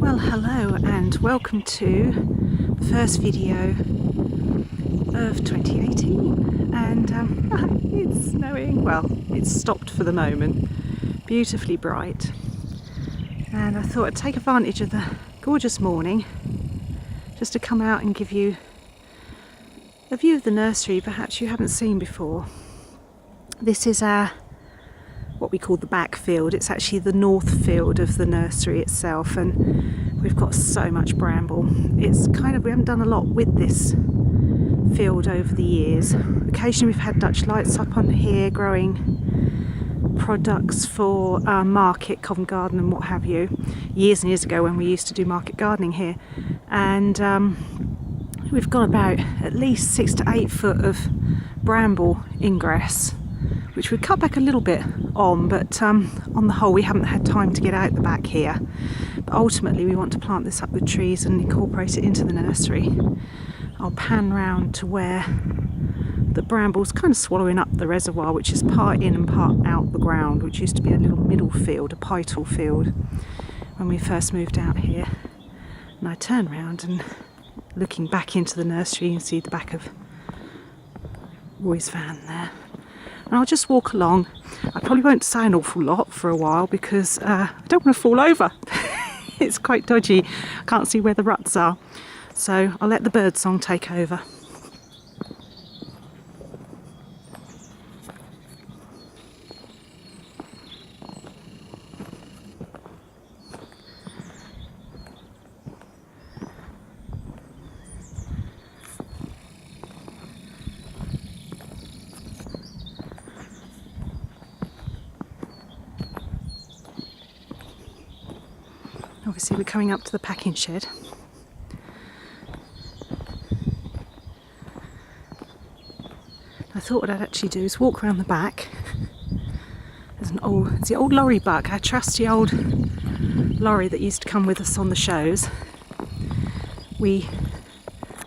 Well, hello and welcome to the first video of 2018, and it's snowing. Well, it's stopped for the moment, beautifully bright, and I thought I'd take advantage of the gorgeous morning just to come out and give you a view of the nursery perhaps you haven't seen before. This is what we call the back field. It's actually the north field of the nursery itself, and we've got so much bramble. It's kind of, we haven't done a lot with this field over the years. Occasionally we've had Dutch lights up on here growing products for market, Covent Garden and what have you, years and years ago when we used to do market gardening here. And we've got about at least 6 to 8 foot of bramble ingress, which we cut back a little bit on, but on the whole we haven't had time to get out the back here. But ultimately we want to plant this up with trees and incorporate it into the nursery. I'll pan round to where the bramble's kind of swallowing up the reservoir, which is part in and part out the ground, which used to be a little middle field, a pytal field, when we first moved out here. And I turn round and looking back into the nursery, you can see the back of Roy's van there. And I'll just walk along. I probably won't say an awful lot for a while because I don't want to fall over. It's quite dodgy. I can't see where the ruts are. So I'll let the birdsong take over. Obviously we're coming up to the packing shed. I thought what I'd actually do is walk around the back. It's the old lorry buck, our trusty old lorry that used to come with us on the shows. We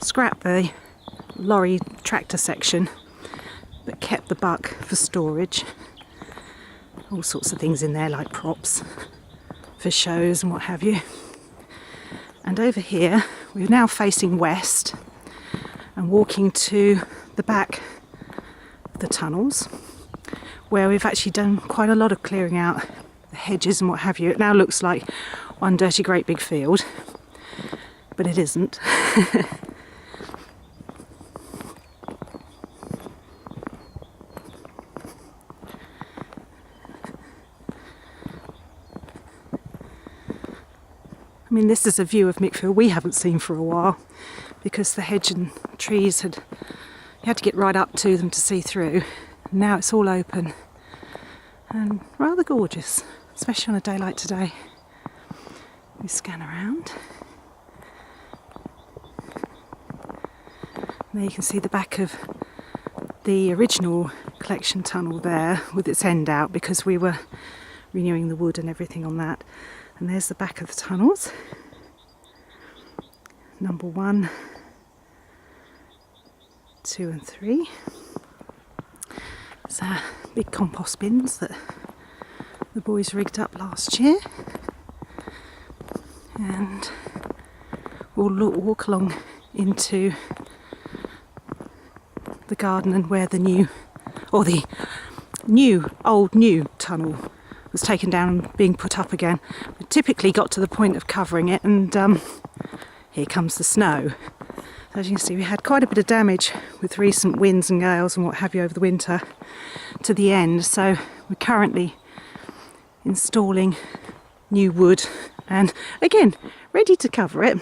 scrapped the lorry tractor section but kept the buck for storage. All sorts of things in there like props for shows and what have you. And over here we're now facing west and walking to the back of the tunnels, where we've actually done quite a lot of clearing out the hedges and what have you. It now looks like one dirty great big field, but it isn't. I mean, this is a view of Mickfield we haven't seen for a while because the hedge and trees you had to get right up to them to see through. Now it's all open and rather gorgeous, especially on a day like today. We scan around. There you can see the back of the original collection tunnel there with its end out because we were renewing the wood and everything on that. And there's the back of the tunnels. Number 1, 2 and 3. There's big compost bins that the boys rigged up last year. And we'll walk along into the garden and where the new tunnel was taken down and being put up again. We typically got to the point of covering it, and here comes the snow. So as you can see, we had quite a bit of damage with recent winds and gales and what have you over the winter to the end. So we're currently installing new wood and again ready to cover it,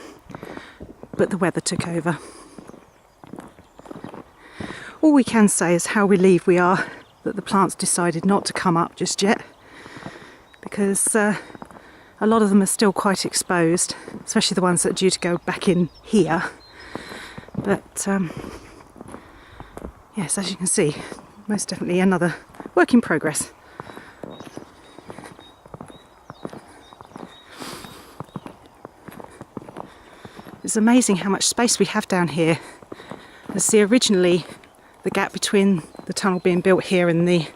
but the weather took over. All we can say is how relieved we are that the plants decided not to come up just yet, because a lot of them are still quite exposed, especially the ones that are due to go back in here. But yes, as you can see, most definitely another work in progress. It's amazing how much space we have down here. You see, originally the gap between the tunnel being built here and the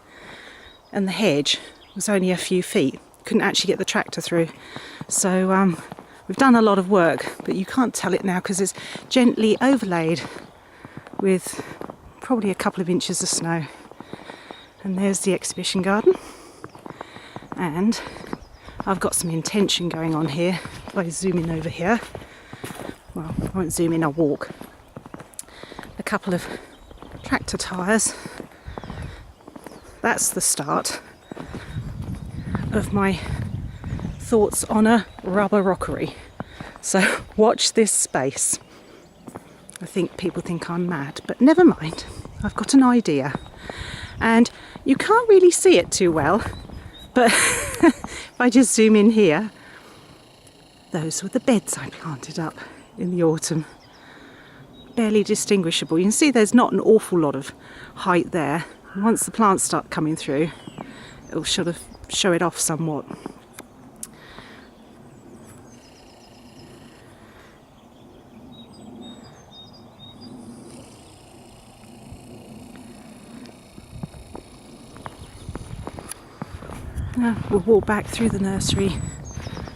hedge was only a few feet. Couldn't actually get the tractor through. So We've done a lot of work, but you can't tell it now because it's gently overlaid with probably a couple of inches of snow. And there's the exhibition garden. And I've got some intention going on here. If I zoom in over here, well, I won't zoom in, I'll walk. A couple of tractor tyres. That's the start of my thoughts on a rubber rockery. So watch this space. I think people think I'm mad, but never mind. I've got an idea. And you can't really see it too well, but if I just zoom in here, those were the beds I planted up in the autumn. Barely distinguishable. You can see there's not an awful lot of height there. Once the plants start coming through, it'll sort of show it off somewhat. We'll walk back through the nursery,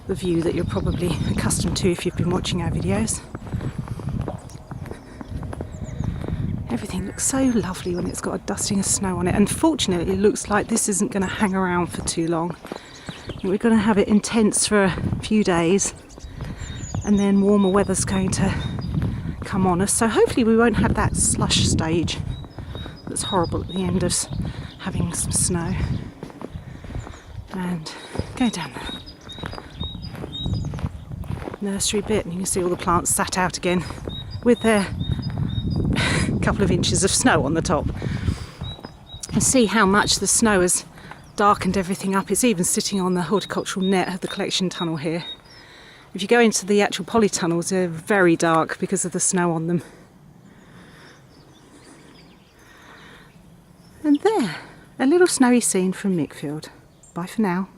the view that you're probably accustomed to if you've been watching our videos. Everything looks so lovely when it's got a dusting of snow on it, and fortunately it looks like this isn't going to hang around for too long. We're going to have it intense for a few days and then warmer weather's going to come on us, so hopefully we won't have that slush stage that's horrible at the end of having some snow. And go down the nursery bit and you can see all the plants sat out again with their couple of inches of snow on the top. And see how much the snow has darkened everything up. It's even sitting on the horticultural net of the collection tunnel here. If you go into the actual polytunnels, they're very dark because of the snow on them. And there, a little snowy scene from Mickfield. Bye for now.